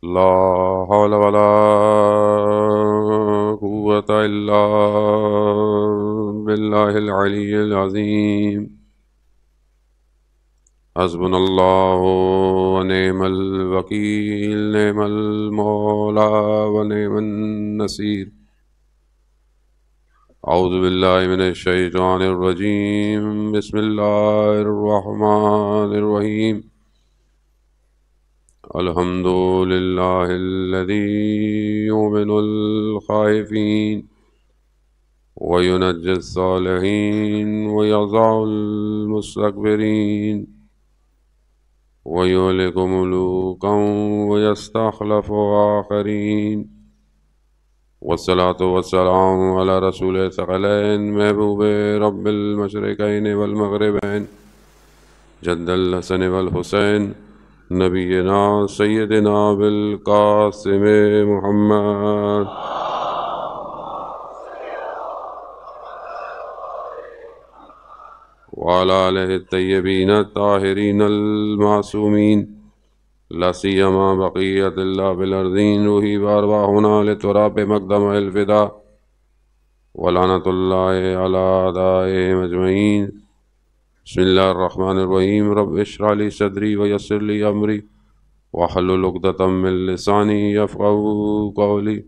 لا حول ولا قوة إلا بالله العلي العظيم. حسبنا الله ونعم الوكيل، نعم المولى ونعم النصير. أعوذ بالله من الشيطان الرجيم، بسم الله الرحمن الرحيم. الحمد لله الذي يؤمن الخائفين وينجي الصالحين ويضع المستكبرين ويهلك ملوكا ويستخلف آخرين. والصلاة والسلام على رسول الثقلين محبوب رب المشرقين والمغربين جد الحسن والحسين نبینا سیدنا بالقاسم محمد وعلى آلہ الطیبین الطاہرین المعصومین، لا سیما بقیت اللہ بالارضین، روحی وارواحنا لتراب مقدم الفدا، ولعنت اللہ علی اعدائهم اجمعین. بسم اللہ الرحمن الرحیم. رب اشرح لی صدری ویسر لی امری واحلل عقدۃ من لسانی یفقهوا قولی.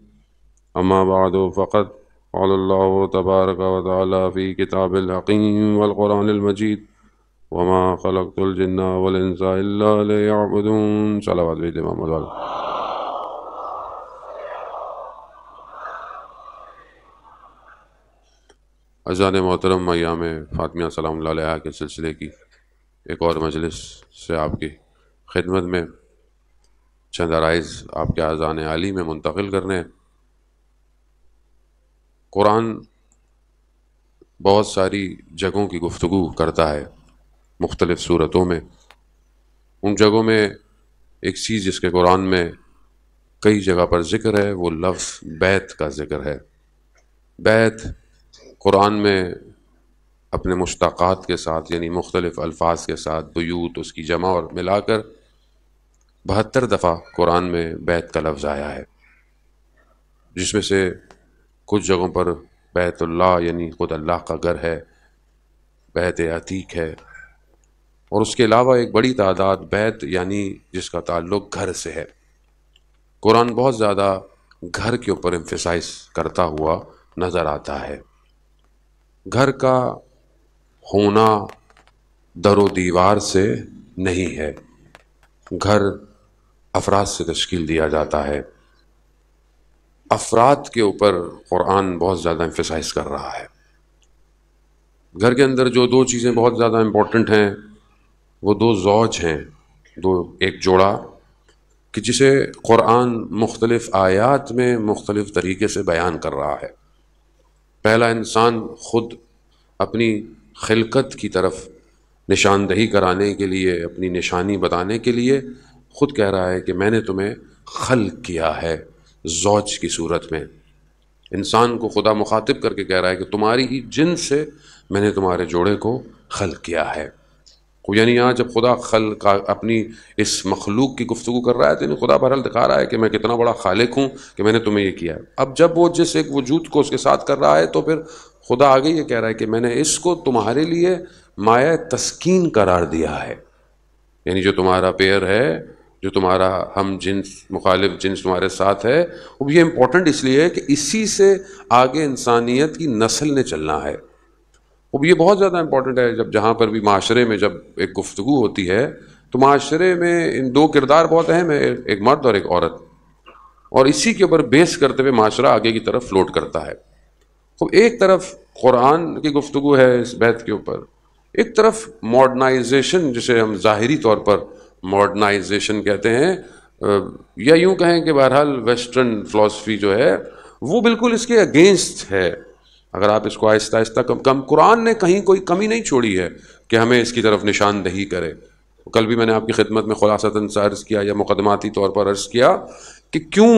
اما بعد فقد قال اللہ تبارک و تعالی فی کتاب الحکیم والقرآن المجید وما خلقت الجن والانس الا لیعبدون. صلوات بید محمد علیہ. عزیزان محترم، ایام فاطمیہ سلام اللہ علیہ کے سلسلے کی ایک اور مجلس سے آپ کی خدمت میں چند عرائض آپ کے اذان عالی میں منتقل کرنے ہیں. قرآن بہت ساری جگہوں کی گفتگو کرتا ہے مختلف صورتوں میں. ان جگہوں میں ایک چیز جس کے قرآن میں کئی جگہ پر ذکر ہے وہ لفظ بیت کا ذکر ہے. بیت قرآن میں اپنے مشتقات کے ساتھ یعنی مختلف الفاظ کے ساتھ بیوت اس کی جمع اور ملا کر 72 دفعہ قرآن میں بیت کا لفظ آیا ہے، جس میں سے کچھ جگہوں پر بیت اللہ یعنی خود اللہ کا گھر ہے، بیت عتیق ہے، اور اس کے علاوہ ایک بڑی تعداد بیت یعنی جس کا تعلق گھر سے ہے. قرآن بہت زیادہ گھر کے اوپر ایمفیسائز کرتا ہوا نظر آتا ہے. گھر کا ہونا در و دیوار سے نہیں ہے، گھر افراد سے تشکیل دیا جاتا ہے. افراد کے اوپر قرآن بہت زیادہ ایمفیسائز کر رہا ہے. گھر کے اندر جو دو چیزیں بہت زیادہ امپورٹنٹ ہیں وہ دو زوج ہیں، ایک جوڑا کہ جسے قرآن مختلف آیات میں مختلف طریقے سے بیان کر رہا ہے. پہلا انسان خود اپنی خلقت کی طرف نشاندہی کرانے کے لیے، اپنی نشانی بتانے کے لیے خود کہہ رہا ہے کہ میں نے تمہیں خلق کیا ہے زوج کی صورت میں. انسان کو خدا مخاطب کر کے کہہ رہا ہے کہ تمہاری ہی جنس سے میں نے تمہارے جوڑے کو خلق کیا ہے. یعنی یہاں جب خدا خلق اپنی اس مخلوق کی گفتگو کر رہا ہے تو یعنی خدا بہرحال دکھا رہا ہے کہ میں کتنا بڑا خالق ہوں کہ میں نے تمہیں یہ کیا ہے. اب جب وہ جس ایک وجود کو اس کے ساتھ کر رہا ہے تو پھر خدا آگے یہ کہہ رہا ہے کہ میں نے اس کو تمہارے لیے مایہ تسکین قرار دیا ہے. یعنی جو تمہارا پیر ہے، جو تمہارا ہم جنس مخالف جنس تمہارے ساتھ ہے، وہ یہ امپورٹنٹ اس لیے ہے کہ اسی سے آگے انسانیت کی نسل نے چلنا ہے. وہ یہ بہت زیادہ امپورٹنٹ ہے. جب جہاں پر بھی معاشرے میں جب ایک گفتگو ہوتی ہے تو معاشرے میں ان دو کردار بہت اہم ہے، ایک مرد اور ایک عورت، اور اسی کے اوپر بیس کرتے ہوئے معاشرہ آگے کی طرف فلوٹ کرتا ہے. تو ایک طرف قرآن کی گفتگو ہے اس بیت کے اوپر، ایک طرف ماڈرنائزیشن جسے ہم ظاہری طور پر ماڈرنائزیشن کہتے ہیں، یا یوں کہیں کہ بہرحال ویسٹرن فلاسفی جو ہے وہ بالکل اس کے اگینسٹ ہے. اگر آپ اس کو آہستہ آہستہ کم قرآن نے کہیں کوئی کمی نہیں چھوڑی ہے کہ ہمیں اس کی طرف نشاندہی کرے. کل بھی میں نے آپ کی خدمت میں خلاصتاً عرض کیا یا مقدماتی طور پر عرض کیا کہ کیوں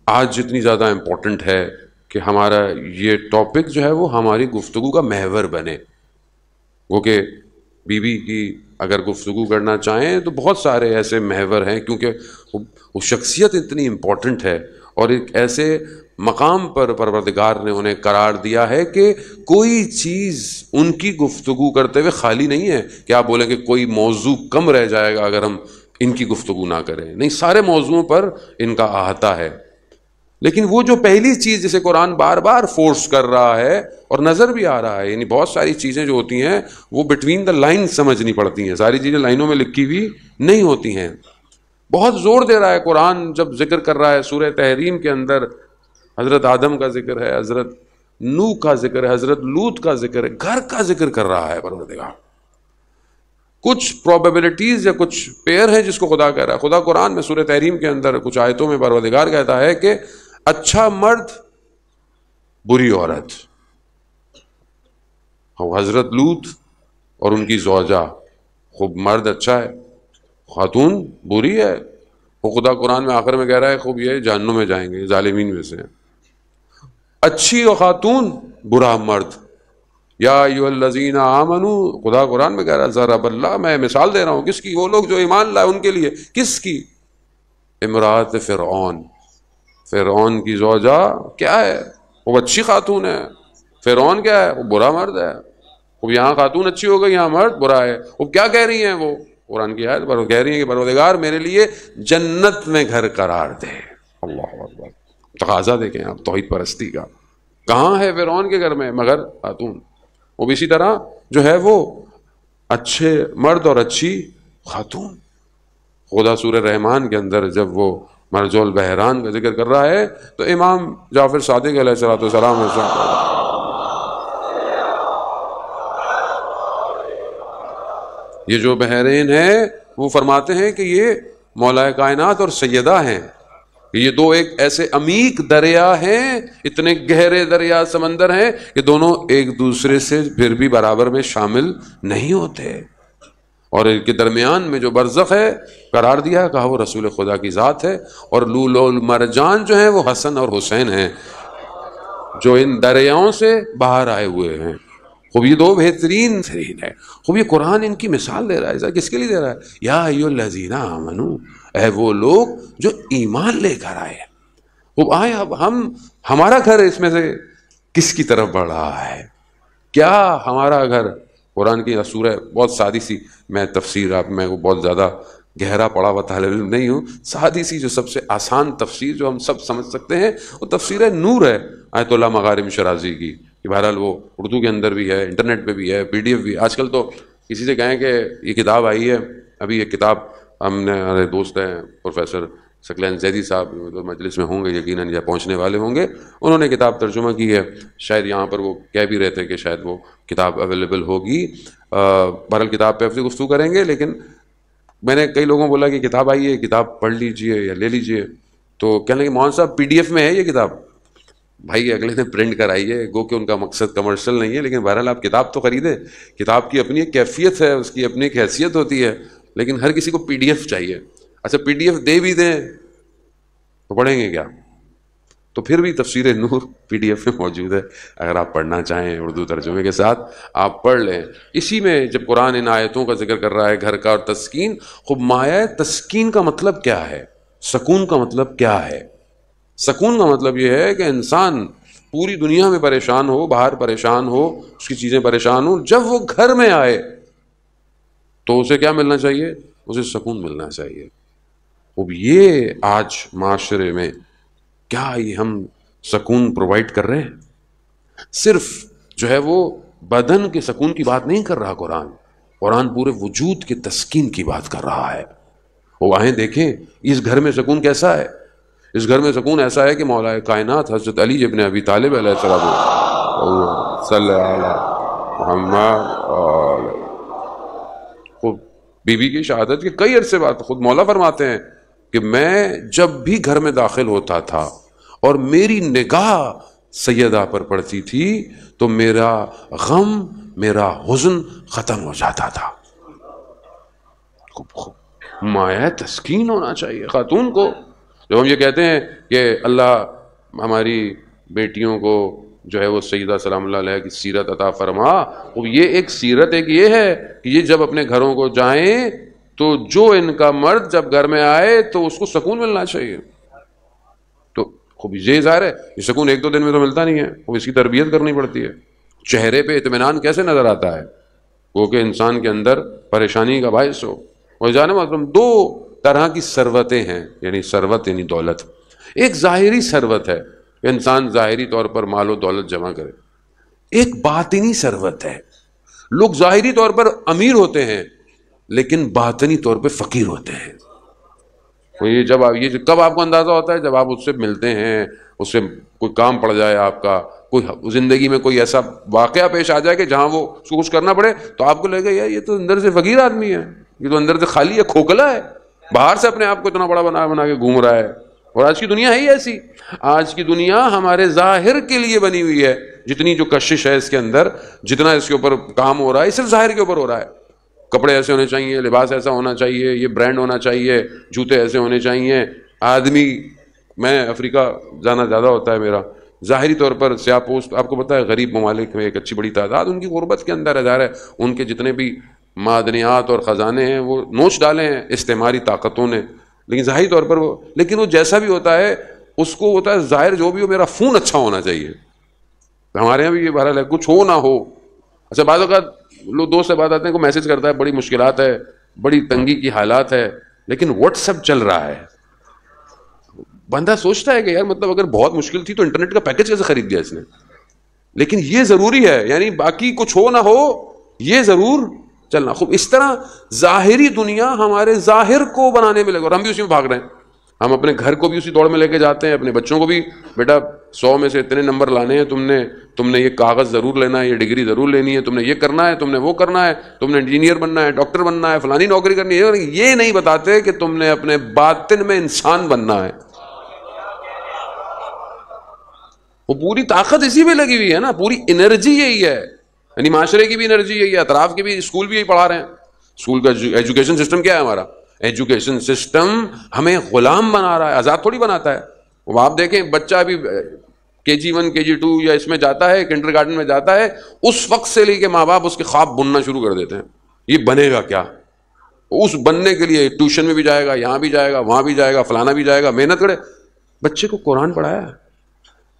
آج جتنی زیادہ امپورٹنٹ ہے کہ ہمارا یہ ٹاپک جو ہے وہ ہماری گفتگو کا محور بنے. وہ کہ بیوی کی اگر گفتگو کرنا چاہیں تو بہت سارے ایسے محور ہیں، کیونکہ وہ شخصیت اتنی امپورٹنٹ ہے اور ایک ایسے مقام پر پروردگار نے انہیں قرار دیا ہے کہ کوئی چیز ان کی گفتگو کرتے ہوئے خالی نہیں ہے کہ آپ بولیں کہ کوئی موضوع کم رہ جائے گا اگر ہم ان کی گفتگو نہ کریں، نہیں، سارے موضوعوں پر ان کا احاطہ ہے۔ لیکن وہ جو پہلی چیز جسے قرآن بار بار فورس کر رہا ہے اور نظر بھی آ رہا ہے، یعنی بہت ساری چیزیں جو ہوتی ہیں وہ بٹوین دا لائن سمجھنی پڑتی ہیں، ساری چیزیں لائنوں میں لکھی ہوئی نہیں ہوتی ہیں۔ بہت زور دے رہا ہے قرآن جب ذکر کر رہا ہے سورہ تحریم کے اندر، حضرت آدم کا ذکر ہے، حضرت نوح کا ذکر ہے، حضرت لوط کا ذکر ہے، گھر کا ذکر کر رہا ہے پروردگار۔ کچھ پروبیبلٹیز یا کچھ پیئر ہیں جس کو خدا کہہ رہا ہے۔ خدا قرآن میں سورہ تحریم کے اندر کچھ آیتوں میں پروردگار کہتا ہے کہ اچھا مرد بری عورت، حضرت لوط اور ان کی زوجہ، خوب مرد اچھا ہے، خاتون بری ہے۔ وہ خدا قرآن میں آخر میں کہہ رہا ہے خوب یہ جہنم میں جائیں گے، ظالمین میں سے۔ اچھی خاتون، برا مرد، یا ایھا الذین آمنوا، خدا قرآن میں کہہ رہا ہے ضرب اللہ، میں مثال دے رہا ہوں کس کی؟ وہ لوگ جو ایمان لائے ان کے لیے۔ کس کی؟ امرات فرعون، فرعون کی زوجہ کیا ہے؟ وہ اچھی خاتون ہے، فرعون کیا ہے؟ وہ برا مرد ہے۔ وہ یہاں خاتون اچھی ہو گئی، یہاں مرد برا ہے۔ وہ کیا کہہ رہی ہیں؟ وہ قرآن کی آیت پر کہہ رہی ہیں کہ پروردگار میرے لیے جنت میں گھر قرار دے۔ اللہ اکبر، تقاضا دیکھیں آپ توحید پرستی کا۔ کہاں ہے فرعون کے گھر میں؟ مگر خاتون۔ وہ بھی اسی طرح جو ہے وہ اچھے مرد اور اچھی خاتون۔ خدا سورہ رحمان کے اندر جب وہ مرج البحران کا ذکر کر رہا ہے تو امام جعفر صادق علیہ السلام یہ جو بحرین ہیں وہ فرماتے ہیں کہ یہ مولا کائنات اور سیدہ ہیں، یہ دو ایک ایسے عمیق دریا ہیں، اتنے گہرے دریا سمندر ہیں کہ دونوں ایک دوسرے سے پھر بھی برابر میں شامل نہیں ہوتے، اور ان کے درمیان میں جو برزخ ہے قرار دیا ہے، کہا وہ رسول خدا کی ذات ہے، اور لولو المرجان جو ہیں وہ حسن اور حسین ہیں جو ان دریاؤں سے باہر آئے ہوئے ہیں۔ خوب یہ دو بہترین ہے۔ خوب یہ قرآن ان کی مثال دے رہا ہے، کس کے لیے دے رہا ہے؟ یا ایھا الذین آمنو، اے وہ لوگ جو ایمان لے کر آئے۔ خوب آئے، اب ہمارا گھر اس میں سے کس کی طرف بڑھ رہا ہے؟ کیا ہمارا گھر؟ قرآن کی سورہ بہت سادی سی، میں تفسیر میں وہ بہت زیادہ گہرا پڑا ہوا طالب علم نہیں ہوں، سادی سی جو سب سے آسان تفسیر جو ہم سب سمجھ سکتے ہیں وہ تفسیر نور ہے آیت اللہ مغارم شرازی کی، کہ بہرحال وہ اردو کے اندر بھی ہے، انٹرنیٹ پہ بھی ہے، PDF بھی ہے۔ آج کل تو کسی سے کہیں کہ یہ کتاب آئی ہے، ابھی یہ کتاب ہم نے، ہمارے دوست ہیں پروفیسر ثقلین زیدی صاحب تو مجلس میں ہوں گے یقیناً یا پہنچنے والے ہوں گے، انہوں نے کتاب ترجمہ کی ہے، شاید یہاں پر وہ کہہ بھی رہے تھے کہ شاید وہ کتاب اویلیبل ہوگی۔ بہرحال کتاب پہ افزی گفتگو کریں گے، لیکن میں نے کئی لوگوں کو بولا کہ کتاب آئی ہے، کتاب پڑھ لیجئے یا لے لیجئے، تو کہنے لگے مولانا صاحب PDF میں ہے یہ کتاب؟ بھائی اگلے نے پرنٹ کرائیے، گو کہ ان کا مقصد کمرشل نہیں ہے، لیکن بہرحال آپ کتاب تو خریدیں۔ کتاب کی اپنی ایک کیفیت ہے، اس کی اپنی ایک حیثیت ہوتی ہے، لیکن ہر کسی کو PDF چاہیے۔ اچھا PDF دے بھی دیں تو پڑھیں گے کیا؟ تو پھر بھی تفسیر نور PDF میں موجود ہے، اگر آپ پڑھنا چاہیں اردو ترجمے کے ساتھ آپ پڑھ لیں۔ اسی میں جب قرآن ان آیتوں کا ذکر کر رہا ہے گھر کا اور تسکین، خوب مایہ تسکین کا مطلب کیا ہے؟ سکون کا مطلب کیا ہے؟ سکون کا مطلب یہ ہے کہ انسان پوری دنیا میں پریشان ہو، باہر پریشان ہو، اس کی چیزیں پریشان ہوں، جب وہ گھر میں آئے تو اسے کیا ملنا چاہیے؟ اسے سکون ملنا چاہیے۔ اب یہ آج معاشرے میں کیا یہ ہم سکون پرووائڈ کر رہے ہیں؟ صرف جو ہے وہ بدن کے سکون کی بات نہیں کر رہا قرآن پورے وجود کے تسکین کی بات کر رہا ہے۔ وہ آئیں دیکھیں اس گھر میں سکون کیسا ہے۔ اس گھر میں سکون ایسا ہے کہ مولا کائنات حضرت علی ابن ابی طالب علیہ السلام صلی علی محمد، خود بی بی کی شہادت کے کئی عرصے بعد خود مولا فرماتے ہیں کہ میں جب بھی گھر میں داخل ہوتا تھا اور میری نگاہ سیدہ پر پڑتی تھی تو میرا غم، میرا حزن ختم ہو جاتا تھا۔ مایہ تسکین ہونا چاہیے خاتون کو۔ جب ہم یہ کہتے ہیں کہ اللہ ہماری بیٹیوں کو جو ہے وہ سیدہ سلام اللہ علیہ کی سیرت عطا فرما. وہ یہ ایک سیرت ایک یہ ہے کہ یہ جب اپنے گھروں کو جائیں تو جو ان کا مرد جب گھر میں آئے تو اس کو سکون ملنا چاہیے. تو خوب یہ ظاہر ہے یہ سکون ایک دو دن میں تو ملتا نہیں ہے, وہ اس کی تربیت کرنی پڑتی ہے. چہرے پہ اطمینان کیسے نظر آتا ہے؟ وہ کہ انسان کے اندر پریشانی کا باعث ہو. اور جانے مطلب دو طرح کی ثروتیں ہیں, یعنی ثروت یعنی دولت. ایک ظاہری ثروت ہے, انسان ظاہری طور پر مال و دولت جمع کرے. ایک باطنی ثروت ہے, لوگ ظاہری طور پر امیر ہوتے ہیں لیکن باطنی طور پہ فقیر ہوتے ہیں. یہ کب آپ کو اندازہ ہوتا ہے؟ جب آپ اس سے ملتے ہیں, اس سے کوئی کام پڑ جائے, آپ کا کوئی زندگی میں کوئی ایسا واقعہ پیش آ جائے کہ جہاں وہ اس کو کچھ کرنا پڑے تو آپ کو لگے گا یار یہ تو اندر سے فقیر آدمی ہے, یہ تو اندر سے خالی ہے, کھوکھلا ہے, باہر سے اپنے آپ کو اتنا بڑا بنا کے گھوم رہا ہے. اور آج کی دنیا ہے ہی ایسی. آج کی دنیا ہمارے ظاہر کے لیے بنی ہوئی ہے. جتنی جو کشش ہے اس کے اندر, جتنا اس کے اوپر کام ہو رہا ہے, یہ صرف ظاہر کے اوپر ہو رہا ہے. کپڑے ایسے ہونے چاہیے, لباس ایسا ہونا چاہیے, یہ برانڈ ہونا چاہیے, جوتے ایسے ہونے چاہیے. آدمی, میں افریقہ جانا زیادہ ہوتا ہے میرا, ظاہری طور پر سیاہ پوست, آپ کو پتہ ہے غریب ممالک میں ایک اچھی بڑی تعداد ان کی غربت کے اندر ہے. ان کے جتنے بھی معدنیات اور خزانے ہیں وہ نوچ ڈالے ہیں استعماری طاقتوں نے, لیکن ظاہری طور پر لیکن وہ جیسا بھی ہوتا ہے اس کو ہوتا ہے ظاہر جو بھی ہو, میرا خون اچھا ہونا چاہیے. ہمارے یہاں بھی یہ بہرحال ہے, کچھ ہو نہ ہو. اچھا بعض اوقات لوگ دوست سے بات آتے ہیں, کو میسج کرتا ہے, بڑی مشکلات ہے, بڑی تنگی کی حالات ہے, لیکن واٹس ایپ چل رہا ہے. بندہ سوچتا ہے کہ یار مطلب اگر بہت مشکل تھی تو انٹرنیٹ کا پیکج کیسے خرید دیا اس نے. لیکن یہ ضروری ہے, یعنی باقی کچھ ہو نہ ہو یہ ضرور چلنا. خوب اس طرح ظاہری دنیا ہمارے ظاہر کو بنانے میں لگے, اور ہم بھی اسی میں بھاگ رہے ہیں. ہم اپنے گھر کو بھی اسی دوڑ میں لے کے جاتے ہیں, اپنے بچوں کو بھی, بیٹا 100 میں سے اتنے نمبر لانے ہیں, تم نے یہ کاغذ ضرور لینا ہے, یہ ڈگری ضرور لینی ہے, تم نے یہ کرنا ہے, تم نے وہ کرنا ہے, تم نے انجینئر بننا ہے, ڈاکٹر بننا ہے, فلانی نوکری کرنی ہے. یہ نہیں بتاتے کہ تم نے اپنے باطن میں انسان بننا ہے. وہ پوری طاقت اسی میں لگی ہوئی ہے نا, پوری انرجی یہی ہے. یعنی معاشرے کی بھی انرجی یہی ہے, اطراف کی بھی, اسکول بھی یہی پڑھا رہے ہیں. اسکول کا ایجوکیشن سسٹم کیا ہے ہمارا؟ ایجوکیشن سسٹم ہمیں غلام بنا رہا ہے, آزاد تھوڑی بناتا ہے. وہ آپ دیکھیں بچہ ابھی KG1 KG2 یا اس میں جاتا ہے, کنڈر گارڈن میں جاتا ہے, اس وقت سے لے کے ماں باپ اس کے خواب بننا شروع کر دیتے ہیں. یہ بنے گا کیا؟ اس بننے کے لیے ٹیوشن میں بھی جائے گا, یہاں بھی جائے گا, وہاں بھی جائے گا, فلانا بھی جائے گا, محنت کرے. بچے کو قرآن پڑھایا,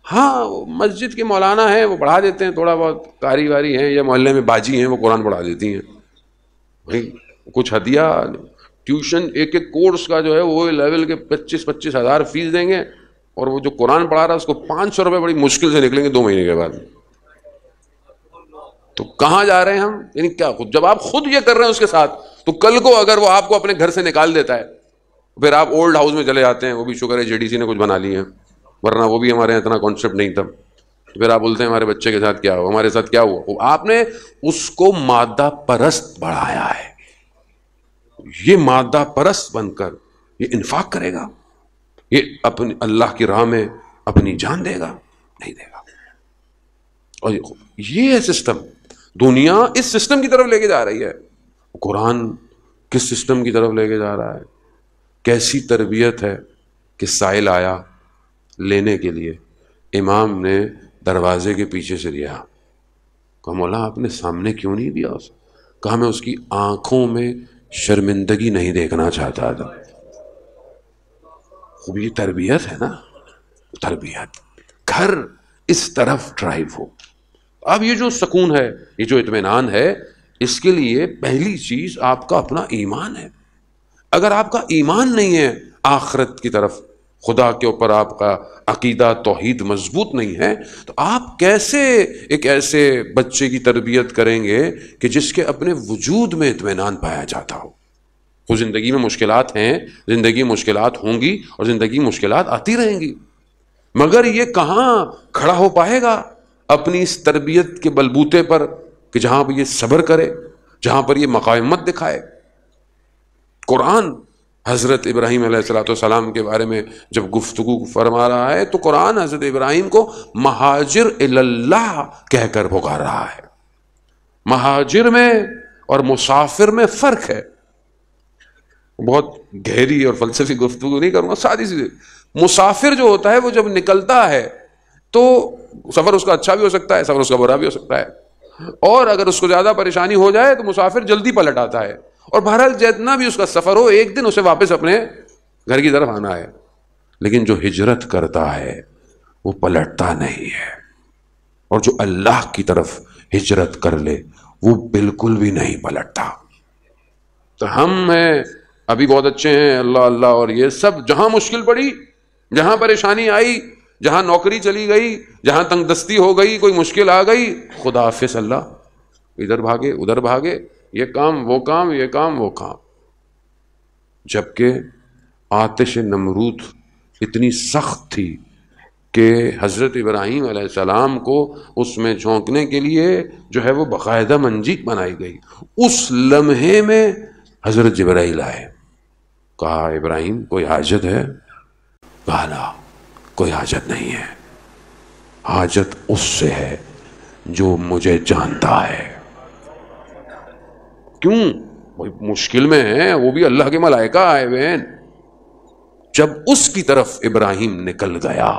ہاں مسجد کے مولانا ہیں وہ پڑھا دیتے ہیں, تھوڑا بہت قاری واری ہیں یا محلے میں باجی ہیں وہ قرآن پڑھا دیتی ہیں. بھائی کچھ ہدیہ, ٹیوشن ایک کورس کا جو ہے وہ لیول کے 25-25 ہزار فیس دیں گے, اور وہ جو قرآن پڑھا رہا ہے اس کو 500 روپے بڑی مشکل سے نکلیں گے 2 مہینے کے بعد. تو کہاں جا رہے ہیں ہم؟ یعنی کیا, جب آپ خود یہ کر رہے ہیں اس کے ساتھ, تو کل کو اگر وہ آپ کو اپنے گھر سے نکال دیتا ہے پھر آپ اولڈ ہاؤس میں چلے جاتے ہیں. وہ بھی شکر ہے JDC نے کچھ بنا لی ہے, ورنہ وہ بھی ہمارے اتنا کانسیپٹ نہیں تھا. پھر آپ بولتے ہیں ہمارے بچے کے ساتھ کیا ہوا, ہمارے ساتھ کیا ہوا. آپ نے اس کو مادہ پرست بڑھایا ہے. یہ مادہ پرست بن کر یہ انفاق کرے گا, یہ اپنی اللہ کی راہ میں اپنی جان دے گا, نہیں دے گا. اور یہ ہے سسٹم. دنیا اس سسٹم کی طرف لے کے جا رہی ہے. قرآن کس سسٹم کی طرف لے کے جا رہا ہے؟ کیسی تربیت ہے کہ سائل آیا لینے کے لیے, امام نے دروازے کے پیچھے سے لیا, کہا مولا آپ نے سامنے کیوں نہیں دیا اسے؟ کہا میں اس کی آنکھوں میں شرمندگی نہیں دیکھنا چاہتا تھا. خوب یہ تربیت ہے نا, تربیت. گھر اس طرف ڈرائیو ہو. اب یہ جو سکون ہے, یہ جو اطمینان ہے, اس کے لیے پہلی چیز آپ کا اپنا ایمان ہے. اگر آپ کا ایمان نہیں ہے آخرت کی طرف, خدا کے اوپر آپ کا عقیدہ توحید مضبوط نہیں ہے, تو آپ کیسے ایک ایسے بچے کی تربیت کریں گے کہ جس کے اپنے وجود میں اطمینان پایا جاتا ہو. وہ زندگی میں مشکلات ہیں, زندگی میں مشکلات ہوں گی اور زندگی میں مشکلات آتی رہیں گی, مگر یہ کہاں کھڑا ہو پائے گا اپنی اس تربیت کے بلبوتے پر کہ جہاں پر یہ صبر کرے, جہاں پر یہ مقاومت دکھائے. قرآن حضرت ابراہیم علیہ السلام کے بارے میں جب گفتگو فرما رہا ہے تو قرآن حضرت ابراہیم کو مہاجر اللہ کہہ کر پکار رہا ہے. مہاجر میں اور مسافر میں فرق ہے. بہت گہری اور فلسفی گفتگو نہیں کروں گا, سادی سی. مسافر جو ہوتا ہے وہ جب نکلتا ہے تو سفر اس کا اچھا بھی ہو سکتا ہے، سفر اس کا برا بھی ہو سکتا ہے، اور اگر اس کو زیادہ پریشانی ہو جائے تو مسافر جلدی پلٹ آتا ہے، اور بہرحال جتنا بھی اس کا سفر ہو ایک دن اسے واپس اپنے گھر کی طرف آنا ہے. لیکن جو ہجرت کرتا ہے وہ پلٹتا نہیں ہے، اور جو اللہ کی طرف ہجرت کر لے وہ بالکل بھی نہیں پلٹتا. تو ہم ہیں ابھی بہت اچھے ہیں، اللہ اللہ، اور یہ سب جہاں مشکل پڑی، جہاں پریشانی آئی، جہاں نوکری چلی گئی، جہاں تنگ دستی ہو گئی، کوئی مشکل آ گئی، خدا حافظ اللہ، ادھر بھاگے ادھر بھاگے، یہ کام وہ کام، یہ کام وہ کام. جبکہ آتش نمرود اتنی سخت تھی کہ حضرت ابراہیم علیہ السلام کو اس میں جھونکنے کے لیے جو ہے وہ باقاعدہ منجیل بنائی گئی. اس لمحے میں حضرت جبرائیل آئے، کہا ابراہیم کوئی حاجت ہے؟ کہا لا، کوئی حاجت نہیں ہے، حاجت اس سے ہے جو مجھے جانتا ہے. کیوں؟ مشکل میں ہے، وہ بھی اللہ کے ملائکہ آئے ہوئے ہیں. جب اس کی طرف ابراہیم نکل گیا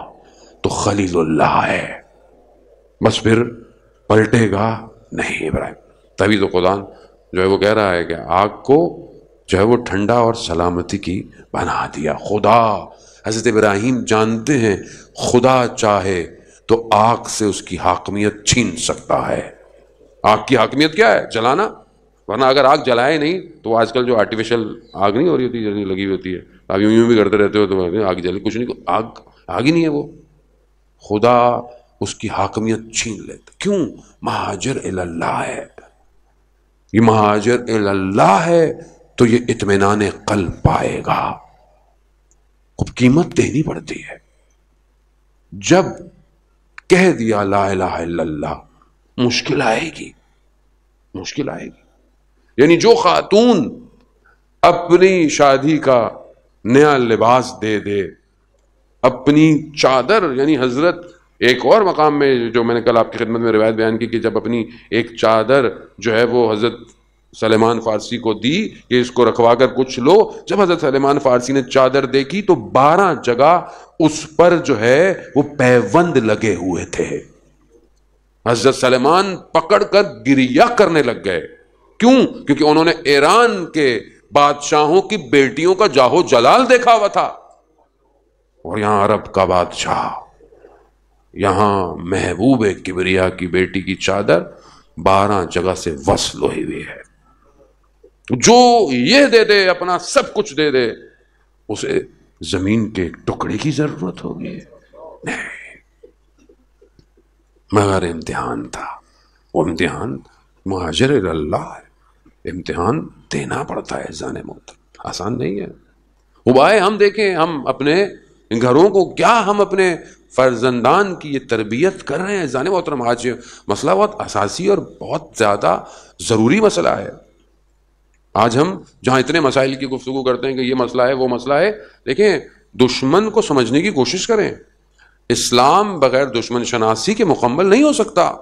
تو خلیل اللہ ہے، بس پھر پلٹے گا نہیں ابراہیم. تبھی تو خدا جو ہے وہ کہہ رہا ہے کہ آگ کو جو ہے وہ ٹھنڈا اور سلامتی کی بنا دیا. خدا، حضرت ابراہیم جانتے ہیں خدا چاہے تو آگ سے اس کی حاکمیت چھین سکتا ہے. آگ کی حاکمیت کیا ہے؟ جلانا. ورنہ اگر آگ جلائے نہیں تو آج کل جو آرٹیفیشل آگ نہیں ہو رہی ہوتی، جلنی لگی ہوتی ہے، آپ یوں بھی کرتے رہتے ہو تو آگ جلے، کچھ نہیں، آگ ہی نہیں ہے وہ. خدا اس کی حاکمیت چھین لیتا. کیوں؟ مہاجر اللہ ہے. یہ مہاجر اللہ ہے تو یہ اطمینان قلب پائے گا. خوب قیمت دینی پڑتی ہے. جب کہہ دیا لا الہ الا اللہ، مشکل آئے گی، مشکل آئے گی. یعنی جو خاتون اپنی شادی کا نیا لباس دے دے، اپنی چادر، یعنی حضرت ایک اور مقام میں جو میں نے کل آپ کی خدمت میں روایت بیان کی کہ جب اپنی ایک چادر جو ہے وہ حضرت سلیمان فارسی کو دی کہ اس کو رکھوا کر کچھ لو، جب حضرت سلیمان فارسی نے چادر دیکھی تو 12 جگہ اس پر جو ہے وہ پیوند لگے ہوئے تھے. حضرت سلیمان پکڑ کر گریہ کرنے لگ گئے. کیوں؟ کیونکہ انہوں نے ایران کے بادشاہوں کی بیٹیوں کا جاہو جلال دیکھا ہوا تھا، اور یہاں عرب کا بادشاہ، یہاں محبوب کبریا کی بیٹی کی چادر 12 جگہ سے وصل ہوئی ہوئی ہے. جو یہ دے دے، اپنا سب کچھ دے دے، اسے زمین کے ٹکڑے کی ضرورت ہوگی نہیں. مگر امتحان تھا، وہ امتحان مہاجر اللہ ہے. امتحان دینا پڑتا ہے جان موت، آسان نہیں ہے. وہ آئے، ہم دیکھیں ہم اپنے گھروں کو کیا ہم اپنے فرزندان کی یہ تربیت کر رہے ہیں جان محترم. آج مسئلہ بہت اساسی اور بہت زیادہ ضروری مسئلہ ہے. آج ہم جہاں اتنے مسائل کی گفتگو کرتے ہیں کہ یہ مسئلہ ہے وہ مسئلہ ہے، دیکھیں دشمن کو سمجھنے کی کوشش کریں. اسلام بغیر دشمن شناسی کے مکمل نہیں ہو سکتا.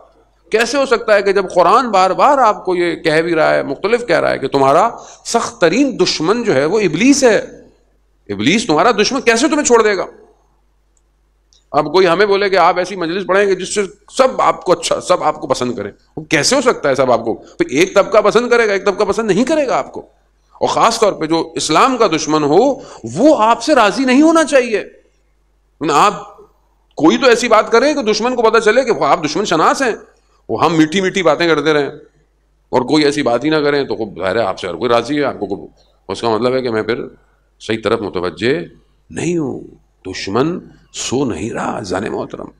کیسے ہو سکتا ہے کہ جب قرآن بار بار آپ کو یہ کہہ بھی رہا ہے، مختلف کہہ رہا ہے کہ تمہارا سخت ترین دشمن جو ہے وہ ابلیس ہے، ابلیس تمہارا دشمن، کیسے تمہیں چھوڑ دے گا؟ اب کوئی ہمیں بولے کہ آپ ایسی مجلس پڑھیں گے جس سے سب آپ کو اچھا، سب آپ کو پسند کریں، وہ کیسے ہو سکتا ہے؟ سب آپ کو ایک طبقہ پسند کرے گا، ایک طبقہ پسند نہیں کرے گا آپ کو. اور خاص طور پہ جو اسلام کا دشمن ہو وہ آپ سے راضی نہیں ہونا چاہیے. آپ کوئی تو ایسی بات کریں کہ دشمن کو پتہ چلے کہ آپ دشمن شناس ہیں، وہ ہم میٹھی میٹھی باتیں کرتے رہیں اور کوئی ایسی بات ہی نہ کریں تو خوب ظاہر ہے آپ سے ہر کوئی راضی ہے. آپ کو اس کا مطلب ہے کہ میں پھر صحیح طرف متوجہ نہیں ہوں. دشمن سو نہیں رہا جان محترم.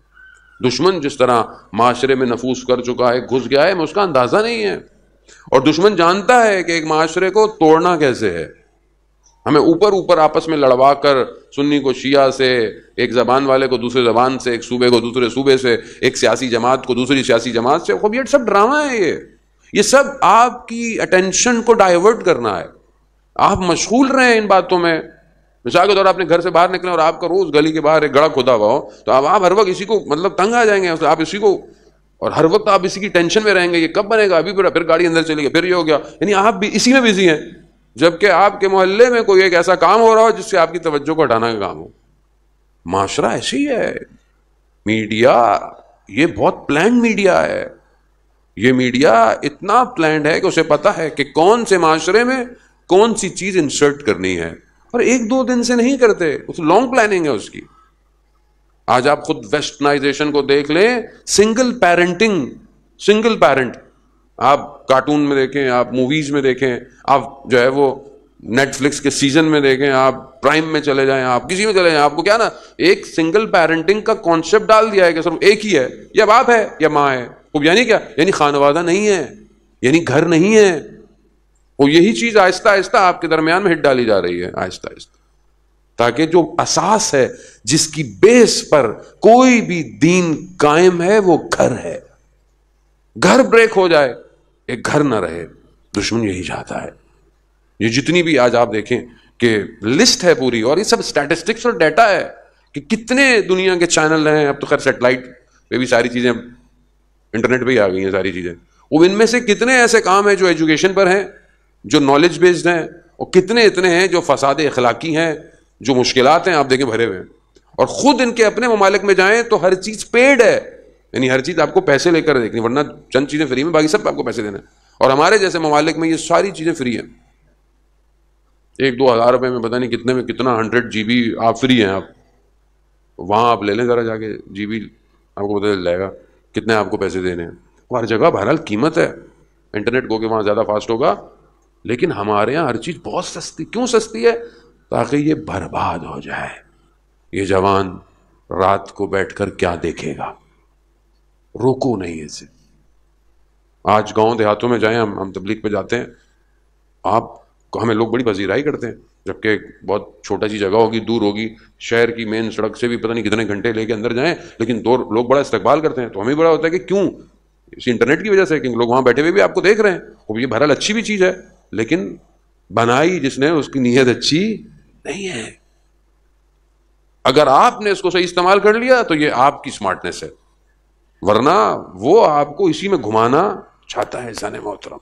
دشمن جس طرح معاشرے میں نفوذ کر چکا ہے، گھس گیا ہے، میں اس کا اندازہ نہیں ہے. اور دشمن جانتا ہے کہ ایک معاشرے کو توڑنا کیسے ہے. ہمیں اوپر اوپر آپس میں لڑوا کر، سنی کو شیعہ سے، ایک زبان والے کو دوسرے زبان سے، ایک صوبے کو دوسرے صوبے سے، ایک سیاسی جماعت کو دوسری سیاسی جماعت سے، خوب یہ سب ڈرامہ ہے. یہ سب آپ کی اٹینشن کو ڈائیورٹ کرنا ہے. آپ مشغول رہیں ان باتوں میں. مثال کے طور اپنے گھر سے باہر نکلیں اور آپ کا روز گلی کے باہر ایک گڑھا کھدا ہوا ہو تو آپ ہر وقت اسی کو مطلب تنگ آ جائیں گے. آپ اسی کو، اور ہر وقت آپ اسی کی ٹینشن میں رہیں گے، یہ کب بنے گا، ابھی پھر گاڑی اندر چلی گئی، پھر یہ ہو گیا. یعنی آپ بھی اسی میں بزی ہیں، جبکہ آپ کے محلے میں کوئی ایک ایسا کام ہو رہا ہو جس سے آپ کی توجہ کو ہٹانا کا کام ہو. معاشرہ ایسی ہے. میڈیا یہ بہت پلانڈ میڈیا ہے. یہ میڈیا اتنا پلانڈ ہے کہ اسے پتا ہے کہ کون سے معاشرے میں کون سی چیز انسرٹ کرنی ہے, اور ایک دو دن سے نہیں کرتے, اس لانگ پلاننگ ہے اس کی. آج آپ خود ویسٹرنائزیشن کو دیکھ لیں, سنگل پیرنٹنگ, سنگل پیرنٹ, آپ کارٹون میں دیکھیں, آپ موویز میں دیکھیں, آپ جو ہے وہ نیٹ فلکس کے سیزن میں دیکھیں, آپ پرائم میں چلے جائیں, آپ کسی میں چلے جائیں, آپ کو کیا نا ایک سنگل پیرنٹنگ کا کانسیپٹ ڈال دیا ہے کہ صرف ایک ہی ہے, یا باپ ہے یا ماں ہے. وہ یعنی کیا, یعنی خانوادہ نہیں ہے, یعنی گھر نہیں ہے. وہ یہی چیز آہستہ آہستہ آپ کے درمیان میں ہٹ ڈالی جا رہی ہے, آہستہ آہستہ, تاکہ جو اساس ہے جس کی بیس پر کوئی بھی دین قائم ہے وہ گھر ہے. گھر بریک ہو جائے, ایک گھر نہ رہے. دشمن یہی چاہتا ہے. یہ جتنی بھی آج آپ دیکھیں کہ لسٹ ہے پوری, اور یہ سب اسٹیٹسٹکس اور ڈیٹا ہے کہ کتنے دنیا کے چینل ہیں. اب تو خیر سیٹلائٹ پہ بھی ساری چیزیں, انٹرنیٹ پہ ہی آ گئی ہیں ساری چیزیں. وہ ان میں سے کتنے ایسے کام ہیں جو ایجوکیشن پر ہیں, جو نالج بیسڈ ہیں, اور کتنے اتنے ہیں جو فساد اخلاقی ہیں, جو مشکلات ہیں آپ دیکھیں بھرے ہوئے ہیں. اور خود ان کے اپنے ممالک میں جائیں تو ہر چیز پیڈ ہے, یعنی ہر چیز آپ کو پیسے لے کر دیکھنی, ورنہ چند چیزیں فری میں, باقی سب آپ کو پیسے دینا. اور ہمارے جیسے ممالک میں یہ ساری چیزیں فری ہیں. 1-2 ہزار روپے میں پتہ نہیں کتنے میں کتنا 100 GB آپ فری ہیں. آپ وہاں آپ لے لیں ذرا جا کے GB, آپ کو پتہ چل جائے گا کتنے آپ کو پیسے دینے ہیں. ہر جگہ بہرحال قیمت ہے, انٹرنیٹ کو کہ وہاں زیادہ فاسٹ ہوگا, لیکن ہمارے یہاں ہر چیز بہت سستی. کیوں سستی ہے؟ تاکہ یہ برباد ہو جائے. یہ جوان رات کو بیٹھ کر کیا دیکھے گا, روکو نہیں اسے. آج گاؤں دیہاتوں میں جائیں, ہم تبلیغ پہ جاتے ہیں, آپ ہمیں لوگ بڑی پذیرائی کرتے ہیں, جبکہ بہت چھوٹا سی جگہ ہوگی, دور ہوگی, شہر کی مین سڑک سے بھی پتہ نہیں کتنے گھنٹے لے کے اندر جائیں, لیکن لوگ بڑا استقبال کرتے ہیں. تو ہمیں بڑا ہوتا ہے کہ کیوں, اسی انٹرنیٹ کی وجہ سے, کہ لوگ وہاں بیٹھے ہوئے بھی آپ کو دیکھ رہے ہیں. وہ یہ بہرحال اچھی بھی چیز ہے, لیکن بنائی جس نے اس کی نیت اچھی نہیں ہے. اگر آپ نے اس کو صحیح استعمال کر لیا تو یہ آپ کی اسمارٹنیس ہے, ورنہ وہ آپ کو اسی میں گھمانا چاہتا ہے. انسان محترم,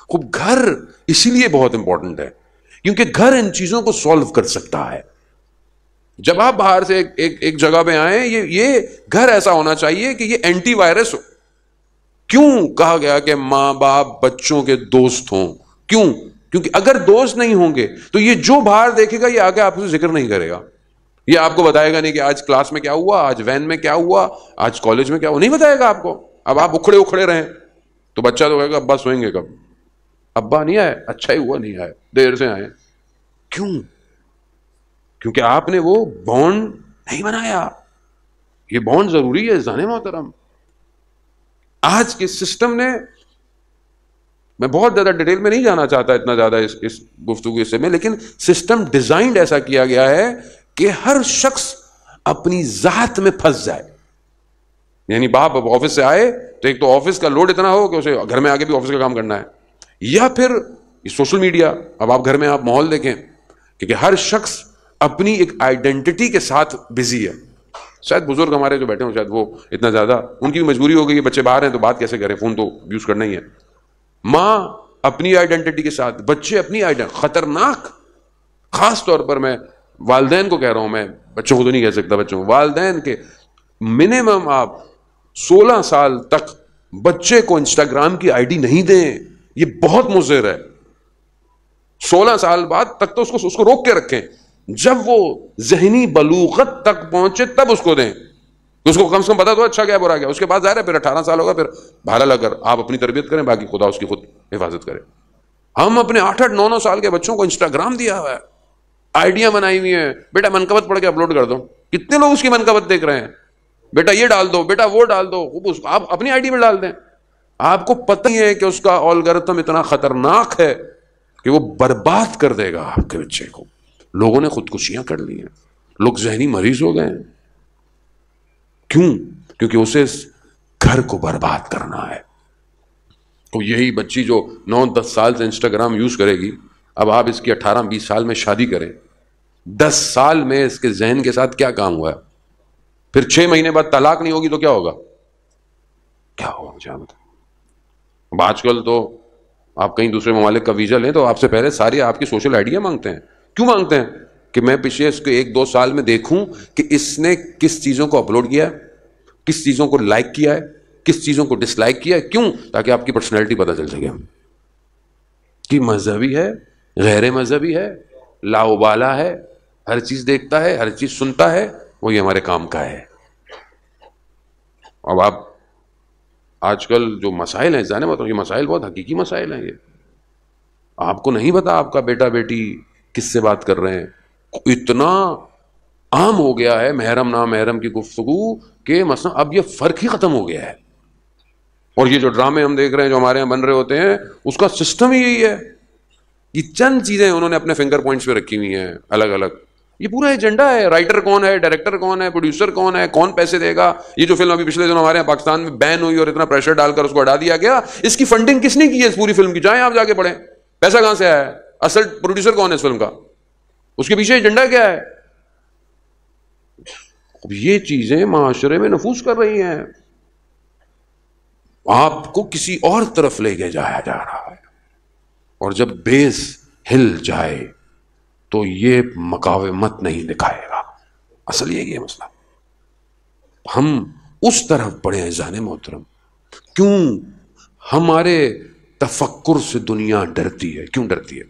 خوب گھر اسی لیے بہت امپورٹنٹ ہے, کیونکہ گھر ان چیزوں کو سولو کر سکتا ہے. جب آپ باہر سے ایک جگہ پہ آئیں, یہ گھر ایسا ہونا چاہیے کہ یہ اینٹی وائرس ہو. کیوں کہا گیا کہ ماں باپ بچوں کے دوست ہوں؟ کیوں؟ کیونکہ اگر دوست نہیں ہوں گے تو یہ جو باہر دیکھے گا یہ آگے آپ سے ذکر نہیں کرے گا. یہ آپ کو بتائے گا نہیں کہ آج کلاس میں کیا ہوا, آج وین میں کیا ہوا, آج کالج میں کیا ہوا, نہیں بتائے گا آپ کو. اب آپ اکھڑے رہیں تو بچہ تو کہے گا ابا سوئیں گے کب, ابا نہیں آئے, اچھا ہی ہوا نہیں آئے, دیر سے آئے. کیوں؟ کیونکہ آپ نے وہ بانڈ نہیں بنایا. یہ بانڈ ضروری ہے ذہن محترم. آج کے سسٹم نے, میں بہت زیادہ ڈیٹیل میں نہیں جانا چاہتا اتنا زیادہ اس گفتگو سے میں, لیکن سسٹم ڈیزائنڈ ایسا کیا گیا ہے کہ ہر شخص اپنی ذات میں پھنس جائے. یعنی باپ اب آفس سے آئے تو ایک تو آفس کا لوڈ اتنا ہو کہ اسے گھر میں آ کے بھی آفس کا کام کرنا ہے, یا پھر سوشل میڈیا. اب آپ گھر میں آپ ماحول دیکھیں, کیونکہ ہر شخص اپنی ایک آئیڈینٹی کے ساتھ بزی ہے. شاید بزرگ ہمارے جو بیٹھے ہوں شاید وہ اتنا زیادہ, ان کی بھی مجبوری ہو گئی, بچے باہر ہیں تو بات کیسے کریں, فون تو یوز کرنا ہی ہے. ماں اپنی آئیڈینٹی کے ساتھ, بچے اپنی آئیڈینٹی. خطرناک, خاص طور پر میں والدین کو کہہ رہا ہوں, میں بچوں کو تو نہیں کہہ سکتا, بچوں کو, والدین کے منیمم آپ 16 سال تک بچے کو انسٹاگرام کی آئی ڈی نہیں دیں. یہ بہت مضر ہے. 16 سال بعد تک تو اس کو روک کے رکھیں. جب وہ ذہنی بلوغت تک پہنچے تب اس کو دیں, تو اس کو کم سے کم پتا تو اچھا کیا برا کیا. اس کے بعد ظاہر ہے پھر 18 سال ہوگا, پھر بہرحال اگر آپ اپنی تربیت کریں, باقی خدا اس کی خود حفاظت کرے. ہم اپنے 8-8, 9-9 سال کے بچوں کو انسٹاگرام دیا ہوا ہے, آئیڈیاں بنائی ہوئی ہیں, بیٹا منقبت پڑھ کے اپلوڈ کر دو. کتنے لوگ اس کی منقبت دیکھ رہے ہیں, بیٹا یہ ڈال دو, بیٹا وہ ڈال دو, آپ اپنی آئی ڈی میں ڈال دیں. آپ کو پتہ ہی ہے کہ اس کا الگورتھم اتنا خطرناک ہے کہ وہ برباد کر دے گا آپ کے بچے کو. لوگوں نے خودکشیاں کر لی ہیں, لوگ ذہنی مریض ہو گئے ہیں. کیوں؟ کیونکہ اسے گھر کو برباد کرنا ہے. تو یہی بچی جو 9-10 سال سے انسٹاگرام یوز کرے گی, اب آپ اس کی 18-20 سال میں شادی کریں, 10 سال میں اس کے ذہن کے ساتھ کیا کام ہوا ہے, پھر 6 مہینے بعد طلاق نہیں ہوگی تو کیا ہوگا, کیا ہوگا مجھے بتائیں. اب آج کل تو آپ کہیں دوسرے ممالک کا ویزا لیں تو آپ سے پہلے ساری آپ کی سوشل آئیڈیا مانگتے ہیں. کیوں مانگتے ہیں؟ کہ میں پچھلے اس کے 1-2 سال میں دیکھوں کہ اس نے کس چیزوں کو اپلوڈ کیا, کس چیزوں کو لائک کیا ہے, کس چیزوں کو ڈس لائک کیا ہے. کیوں؟ تاکہ آپ کی پرسنالٹی پتہ چل سکے کہ مذہبی ہے, غیر مذہبی ہے, لاؤبالا ہے, ہر چیز دیکھتا ہے, ہر چیز سنتا ہے, وہ یہ ہمارے کام کا ہے. اب آپ آج کل جو مسائل ہیں جانے بتاؤ, یہ مسائل بہت حقیقی مسائل ہیں. یہ آپ کو نہیں پتا آپ کا بیٹا بیٹی کس سے بات کر رہے ہیں. اتنا عام ہو گیا ہے محرم نامحرم کی گفتگو کہ مثلا اب یہ فرق ہی ختم ہو گیا ہے. اور یہ جو ڈرامے ہم دیکھ رہے ہیں جو ہمارے یہاں بن رہے ہوتے ہیں, اس کا سسٹم ہی یہی ہے. یہ چند چیزیں انہوں نے اپنے فنگر پوائنٹس پہ رکھی ہوئی ہیں الگ الگ. یہ پورا ایجنڈا ہے. رائٹر کون ہے, ڈائریکٹر کون ہے, پروڈیوسر کون ہے, کون پیسے دے گا. یہ جو فلم ابھی پچھلے دنوں ہمارے یہاں پاکستان میں بین ہوئی اور اتنا پریشر ڈال کر اس کو ہٹا دیا گیا, اس کی فنڈنگ کس نے کی ہے اس پوری فلم کی؟ جائیں آپ جا کے پڑھیں پیسہ کہاں سے آیا ہے, اصل پروڈیوسر کون ہے اس فلم کا, اس کے پیچھے ایجنڈا کیا ہے. اب یہ چیزیں معاشرے میں نفوذ کر رہی ہیں, آپ کو کسی اور طرف لے کے جایا جا رہا ہے. اور جب بیس ہل جائے تو یہ مقاومت نہیں دکھائے گا. اصل یہی ہے مسئلہ. ہم اس طرف بڑے ہیں جانے محترم. کیوں ہمارے تفکر سے دنیا ڈرتی ہے؟ کیوں ڈرتی ہے؟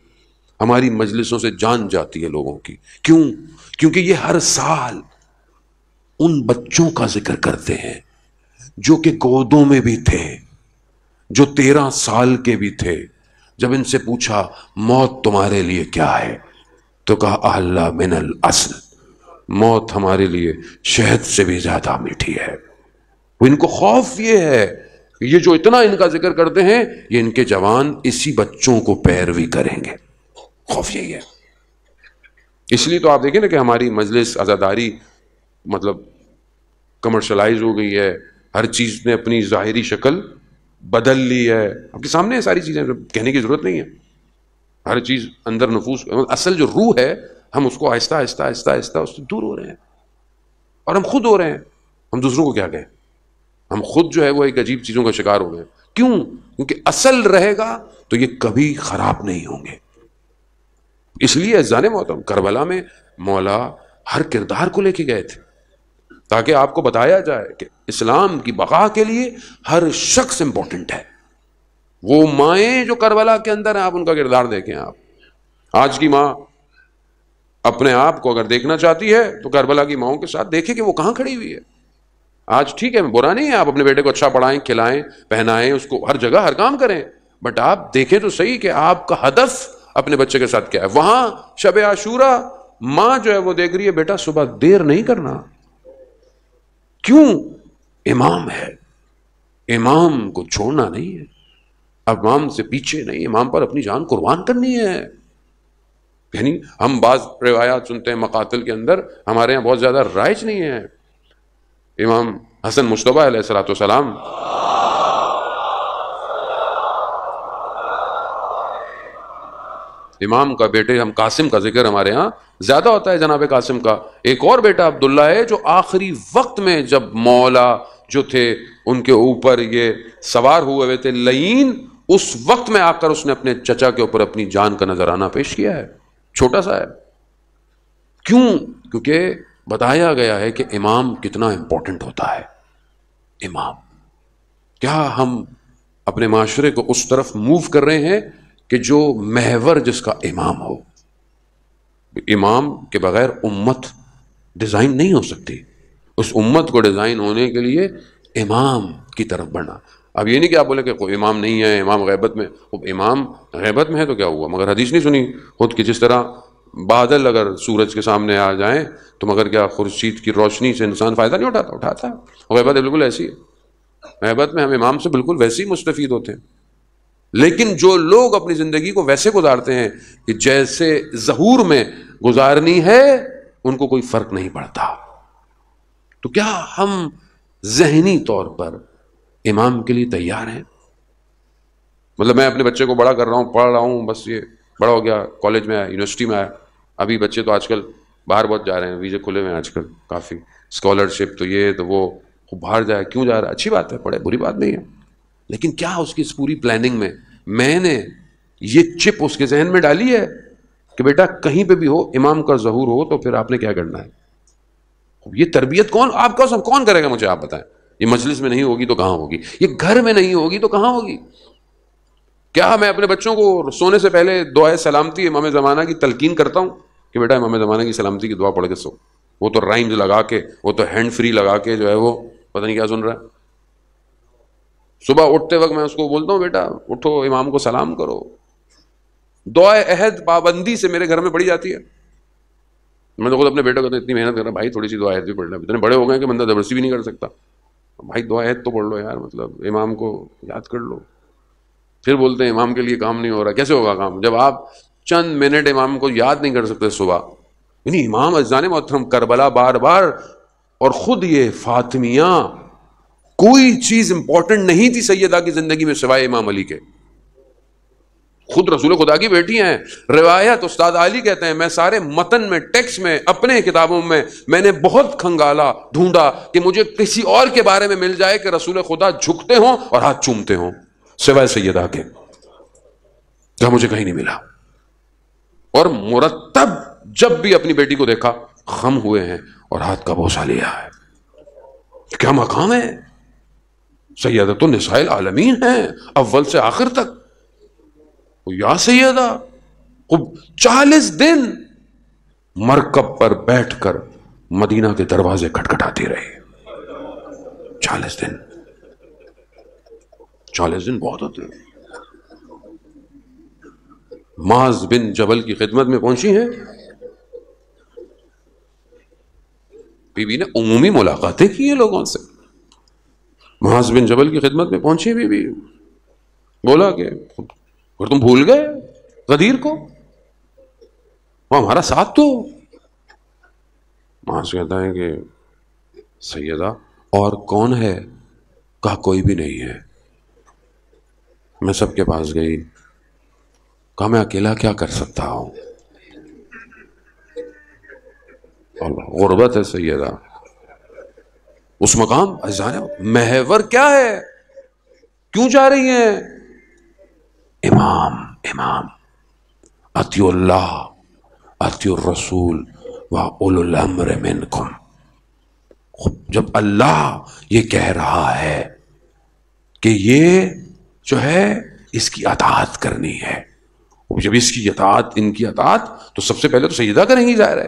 ہماری مجلسوں سے جان جاتی ہے لوگوں کی. کیوں؟ کیونکہ یہ ہر سال ان بچوں کا ذکر کرتے ہیں جو کہ گودوں میں بھی تھے, جو 13 سال کے بھی تھے. جب ان سے پوچھا موت تمہارے لیے کیا ہے, تو کہا احلی من الاصل, موت ہمارے لیے شہد سے بھی زیادہ میٹھی ہے. وہ ان کو خوف یہ ہے کہ یہ جو اتنا ان کا ذکر کرتے ہیں, یہ ان کے جوان اسی بچوں کو پیروی کریں گے. خوف یہی ہے. اس لیے تو آپ دیکھیں نا کہ ہماری مجلس عزاداری مطلب کمرشلائز ہو گئی ہے. ہر چیز نے اپنی ظاہری شکل بدل لی ہے. آپ کے سامنے ساری چیزیں, کہنے کی ضرورت نہیں ہے. ہر چیز اندر نفوذ, اصل جو روح ہے ہم اس کو آہستہ آہستہ آہستہ آہستہ اس سے دور ہو رہے ہیں. اور ہم خود ہو رہے ہیں. ہم دوسروں کو کیا کہیں, ہم خود جو ہے وہ ایک عجیب چیزوں کا شکار ہو گئے. کیوں؟ کیونکہ اصل رہے گا تو یہ کبھی خراب نہیں ہوں گے. اس لیے عزیزان محترم کربلا میں مولا ہر کردار کو لے کے گئے تھے تاکہ آپ کو بتایا جائے کہ اسلام کی بقا کے لیے ہر شخص امپورٹنٹ ہے. وہ مائیں جو کربلا کے اندر ہیں, آپ ان کا کردار دیکھیں. آپ آج کی ماں اپنے آپ کو اگر دیکھنا چاہتی ہے تو کربلا کی ماؤں کے ساتھ دیکھیں کہ وہ کہاں کھڑی ہوئی ہے. آج ٹھیک ہے, برا نہیں ہے, آپ اپنے بیٹے کو اچھا پڑھائیں, کھلائیں, پہنائیں, اس کو ہر جگہ ہر کام کریں, بٹ آپ دیکھیں تو صحیح کہ آپ کا ہدف اپنے بچے کے ساتھ کیا ہے. وہاں شب عاشورہ ماں جو ہے وہ دیکھ رہی ہے بیٹا صبح دیر نہیں کرنا. کیوں؟ امام ہے, امام کو چھوڑنا نہیں ہے, امام سے پیچھے نہیں, امام پر اپنی جان قربان کرنی ہے. یعنی ہم بعض روایات سنتے ہیں مقاتل کے اندر, ہمارے یہاں بہت زیادہ رائج نہیں ہے. امام حسن مجتبیٰ علیہ الصلوۃ والسلام امام کا بیٹے ہم قاسم کا ذکر ہمارے ہاں زیادہ ہوتا ہے, جناب قاسم کا. ایک اور بیٹا عبداللہ ہے جو آخری وقت میں جب مولا جو تھے ان کے اوپر یہ سوار ہوئے تھے لعین, اس وقت میں آ کر اس نے اپنے چچا کے اوپر اپنی جان کا نذرانہ پیش کیا ہے. چھوٹا سا ہے. کیوں؟ کیونکہ بتایا گیا ہے کہ امام کتنا امپورٹنٹ ہوتا ہے. امام کیا ہم اپنے معاشرے کو اس طرف موو کر رہے ہیں کہ جو محور جس کا امام ہو. امام کے بغیر امت ڈیزائن نہیں ہو سکتی. اس امت کو ڈیزائن ہونے کے لیے امام کی طرف بڑھنا. اب یہ نہیں کہ آپ بولے کہ کوئی امام نہیں ہے, امام غیبت میں. امام غیبت میں ہے تو کیا ہوا, مگر حدیث نہیں سنی خود کی جس طرح بادل اگر سورج کے سامنے آ جائیں تو مگر کیا خورشید کی روشنی سے انسان فائدہ نہیں اٹھاتا؟ اٹھاتا ہے. غیبت بالکل ایسی ہے. غیبت میں ہم امام سے بالکل ویسے ہی مستفید ہوتے ہیں. لیکن جو لوگ اپنی زندگی کو ویسے گزارتے ہیں کہ جیسے ظہور میں گزارنی ہے, ان کو کوئی فرق نہیں پڑتا. تو کیا ہم ذہنی طور پر امام کے لیے تیار ہیں؟ مطلب میں اپنے بچے کو بڑا کر رہا ہوں, پڑھ رہا ہوں, بس یہ بڑا ہو گیا, کالج میں آیا, یونیورسٹی میں آیا. ابھی بچے تو آج کل باہر بہت جا رہے ہیں, ویزے کھلے ہوئے ہیں آج کل کافی, اسکالرشپ تو یہ تو وہ. باہر جائے, کیوں جا رہا ہے؟ اچھی بات ہے, پڑھے, بری بات نہیں ہے. لیکن کیا اس کی اس پوری پلاننگ میں نے یہ چپ اس کے ذہن میں ڈالی ہے کہ بیٹا کہیں پہ بھی ہو امام کا ظہور ہو تو پھر آپ نے کیا کرنا ہے؟ یہ تربیت کون آپ کا سب کون کرے گا؟ مجھے آپ بتائیں. یہ مجلس میں نہیں ہوگی تو کہاں ہوگی؟ یہ گھر میں نہیں ہوگی تو کہاں ہوگی؟ کیا میں اپنے بچوں کو سونے سے پہلے دعائے سلامتی امام زمانہ کی تلقین کرتا ہوں کہ بیٹا امام زمانہ کی سلامتی کی دعا پڑھ کے سو؟ وہ تو رائمز لگا کے، وہ تو ہینڈ فری لگا کے جو ہے وہ پتہ نہیں کیا سن رہا ہے. صبح اٹھتے وقت میں اس کو بولتا ہوں بیٹا اٹھو امام کو سلام کرو. دعائے عہد پابندی سے میرے گھر میں پڑھی جاتی ہے. میں تو خود اپنے بیٹے کو اتنی محنت کر رہا بھائی تھوڑی سی دعا عہد بھی پڑھ لیں، اتنے بڑے ہو گئے کہ بندہ زبردستی بھی نہیں کر سکتا. بھائی دعا عہد تو پڑھ لو یار، مطلب امام کو یاد کر لو. پھر بولتے ہیں امام کے لیے کام نہیں ہو رہا. کیسے ہوگا کام جب آپ چند منٹ امام کو یاد نہیں کر سکتے صبح؟ یعنی امام عزیزان محترم کربلا بار بار، اور خود یہ فاطمیہ کوئی چیز امپورٹنٹ نہیں تھی سیدہ کی زندگی میں سوائے امام علی کے. خود رسول خدا کی بیٹی ہیں. روایت استاد علی کہتے ہیں میں سارے متن میں، ٹیکسٹ میں، اپنے کتابوں میں نے بہت کھنگالا، ڈھونڈا کہ مجھے کسی اور کے بارے میں مل جائے کہ رسول خدا جھکتے ہوں اور ہاتھ چومتے ہوں سوائے سیدہ کے. جہاں مجھے کہیں نہیں ملا. اور مرتب جب بھی اپنی بیٹی کو دیکھا خم ہوئے ہیں اور ہاتھ کا بوسہ لیا ہے. کیا مقام ہے! سیدۃ النساء العالمین ہیں اول سے آخر تک. یا سیدہ 40 دن مرکب پر بیٹھ کر مدینہ کے دروازے کھٹکھٹاتی رہی. 40 دن 40 دن بہت ہوتے ہیں. معاذ بن جبل کی خدمت میں پہنچی ہیں. بی بی نے عمومی ملاقاتیں کی ہیں لوگوں سے. معاذ بن جبل کی خدمت میں پہنچی بی بی، بولا کہ اور تم بھول گئے غدیر کو، وہ ہمارا ساتھ تو. معاذ کہتا ہے کہ سیدہ اور کون ہے؟ کہا کوئی بھی نہیں ہے. میں سب کے پاس گئی، کہا میں اکیلا کیا کر سکتا ہوں. غربت ہے سیدہ. اس مقام محور کیا ہے؟ کیوں جا رہی ہیں؟ امام اطیعوا اللہ اطیعوا الرسول واولو الامر منکم. جب اللہ یہ کہہ رہا ہے کہ یہ جو ہے اس کی اطاعت کرنی ہے، جب اس کی اطاعت، ان کی اطاعت، تو سب سے پہلے تو سجدہ کریں گی ظاہر ہے.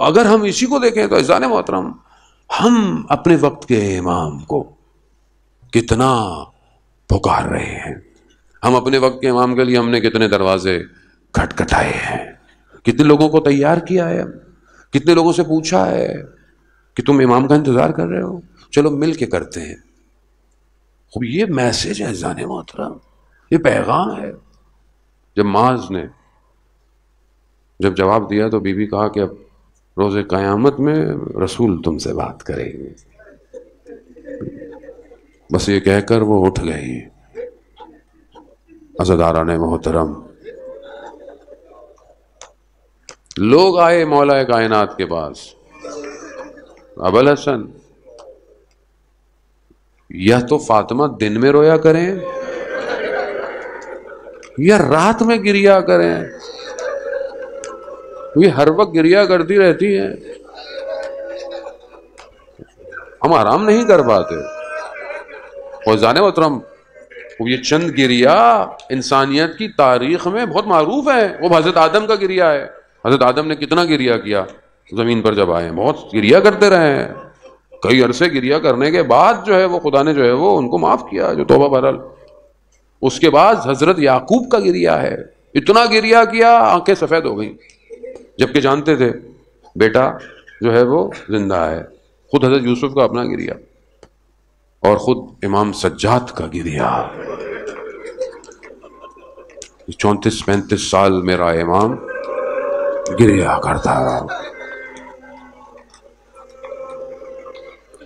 اگر ہم اسی کو دیکھیں تو عزیزان محترم ہم اپنے وقت کے امام کو کتنا پکار رہے ہیں. ہم اپنے وقت کے امام کے لیے ہم نے کتنے دروازے کھٹکھٹائے ہیں، کتنے لوگوں کو تیار کیا ہے، کتنے لوگوں سے پوچھا ہے کہ تم امام کا انتظار کر رہے ہو، چلو مل کے کرتے ہیں. خوب یہ میسج ہے عزیزان محترم، یہ پیغام ہے. جب معاذ نے جب جواب دیا تو بی بی کہا کہ اب روز قیامت میں رسول تم سے بات کریں گے. بس یہ کہہ کر وہ اٹھ گئی. عزاداران محترم، لوگ آئے مولا کائنات کے پاس. ابوالحسن یا تو فاطمہ دن میں رویا کریں یا رات میں گریا کریں. یہ ہر وقت گریا کرتی رہتی ہیں، ہم آرام نہیں کر پاتے. اور جانے محترم یہ چند گریا انسانیت کی تاریخ میں بہت معروف ہے. وہ حضرت آدم کا گریا ہے. حضرت آدم نے کتنا گریا کیا زمین پر جب آئے، بہت گریا کرتے رہے ہیں. کئی عرصے گریا کرنے کے بعد جو ہے وہ خدا نے جو ہے وہ ان کو معاف کیا، جو توبہ بہرحال. اس کے بعد حضرت یعقوب کا گریا ہے. اتنا گریا کیا آنکھیں سفید ہو گئیں، جبکہ جانتے تھے بیٹا جو ہے وہ زندہ ہے. خود حضرت یوسف کا اپنا گریا، اور خود امام سجاد کا گریا. 34-35 سال میرا امام گریا کرتا رہا.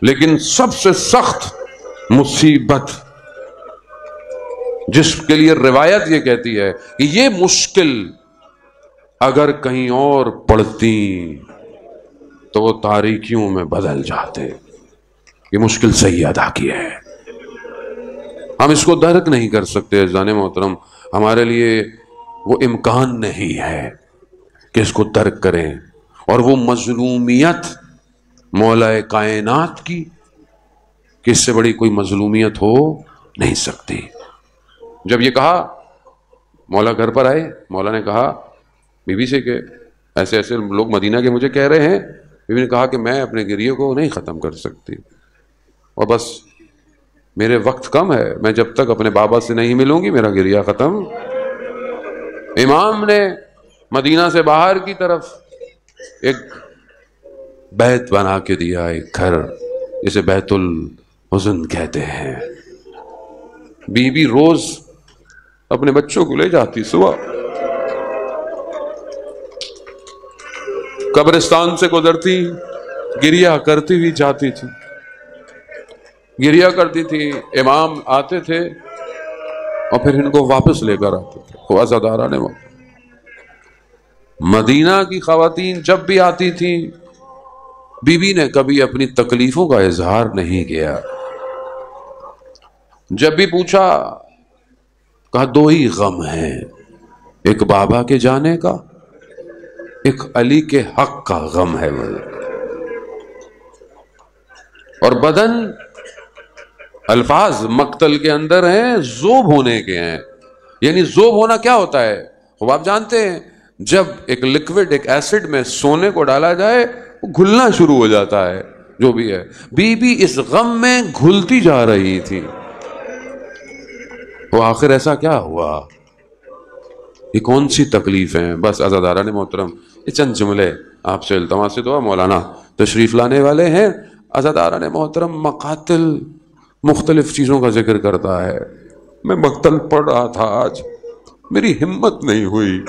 لیکن سب سے سخت مصیبت جس کے لیے روایت یہ کہتی ہے کہ یہ مشکل اگر کہیں اور پڑتی تو وہ تاریکیوں میں بدل جاتے. یہ مشکل صحیح ادا کی ہے. ہم اس کو درک نہیں کر سکتے عزیزان محترم. ہمارے لیے وہ امکان نہیں ہے کہ اس کو درک کریں. اور وہ مظلومیت مولا کائنات کی کہ اس سے بڑی کوئی مظلومیت ہو نہیں سکتی۔ جب یہ کہا مولا گھر پر آئے، مولا نے کہا بی بی سے کہ ایسے ایسے لوگ مدینہ کے مجھے کہہ رہے ہیں۔ بی بی نے کہا کہ میں اپنے گریے کو نہیں ختم کر سکتی، اور بس میرے وقت کم ہے، میں جب تک اپنے بابا سے نہیں ملوں گی میرا گریہ ختم۔ امام نے مدینہ سے باہر کی طرف ایک بیت بنا کے دیا، ایک گھر جسے بیت الحزن کہتے ہیں۔ بی بی روز اپنے بچوں کو لے جاتی، صبح قبرستان سے گزرتی، گریہ کرتی ہوئی جاتی تھی، گریہ کرتی تھی۔ امام آتے تھے اور پھر ان کو واپس لے کر آتے تھے۔ عزاداران مدینہ کی خواتین جب بھی آتی تھیں، بی بی نے کبھی اپنی تکلیفوں کا اظہار نہیں کیا۔ جب بھی پوچھا، کہا دو ہی غم ہیں، ایک بابا کے جانے کا، ایک علی کے حق کا غم ہے مجھے۔ اور بدن، الفاظ مقتل کے اندر ہیں، ذوب ہونے کے ہیں۔ یعنی ذوب ہونا کیا ہوتا ہے؟ خوب آپ جانتے ہیں، جب ایک لکوڈ، ایک ایسڈ میں سونے کو ڈالا جائے وہ گھلنا شروع ہو جاتا ہے، جو بھی ہے۔ بی بی اس غم میں گھلتی جا رہی تھی۔ وہ آخر ایسا کیا ہوا؟ یہ کون سی تکلیف ہیں؟ بس عزاداران محترم، یہ چند جملے آپ سے التماس دعا، مولانا تشریف لانے والے ہیں۔ عزاداران محترم، مقاتل مختلف چیزوں کا ذکر کرتا ہے۔ میں مقتل پڑھ رہا تھا، آج میری ہمت نہیں ہوئی۔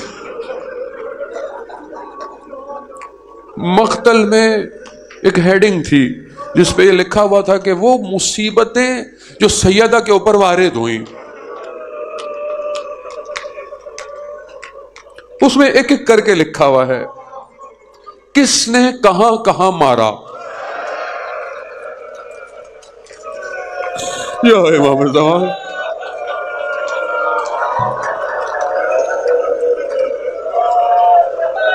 مقتل میں ایک ہیڈنگ تھی جس پہ یہ لکھا ہوا تھا کہ وہ مصیبتیں جو سیدہ کے اوپر وارد ہوئیں، اس میں ایک ایک کر کے لکھا ہوا ہے کس نے کہاں کہاں مارا۔ یا امام زمان،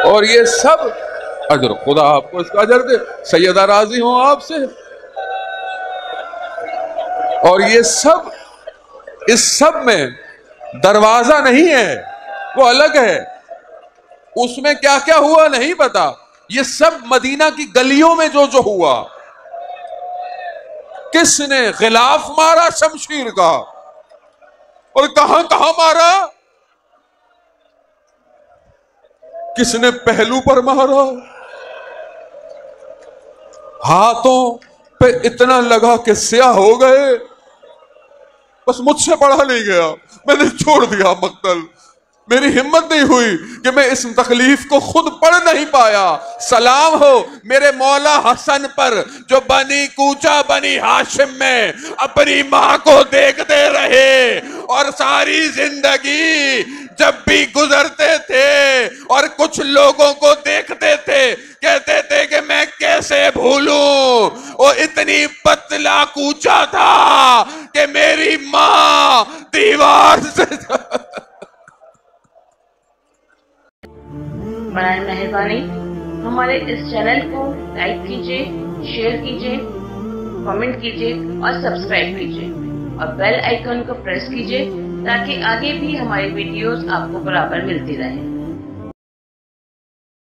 اور یہ سب اجر، خدا آپ کو اس کا اجر دے، سیدہ راضی ہوں آپ سے۔ اور یہ سب، اس سب میں دروازہ نہیں ہے، وہ الگ ہے، اس میں کیا کیا ہوا نہیں پتا۔ یہ سب مدینہ کی گلیوں میں جو جو ہوا، کس نے غلاف مارا شمشیر کا، اور کہاں کہاں مارا، کس نے پہلو پر مارا، ہاتھوں پہ اتنا لگا کہ سیاہ ہو گئے۔ بس مجھ سے پڑھا نہیں گیا، میں نے چھوڑ دیا مقتل، میری ہمت نہیں ہوئی کہ میں اس تکلیف کو خود پڑھ نہیں پایا۔ سلام ہو میرے مولا حسن پر جو بنی کوچا بنی ہاشم میں اپنی ماں کو دیکھتے رہے، اور ساری زندگی جب بھی گزرتے تھے اور کچھ لوگوں کو دیکھتے تھے کہتے تھے کہ میں کیسے بھولوں، وہ اتنی پتلا کوچا تھا کہ میری ماں دیوار سے برائے مہربانی ہمارے اس چینل کو لائک کیجیے، شیئر کیجیے، کمنٹ کیجیے اور سبسکرائب کیجیے، اور بیل آئیکن کو پریس کیجیے تاکہ آگے بھی ہماری ویڈیوز آپ کو برابر ملتی رہیں۔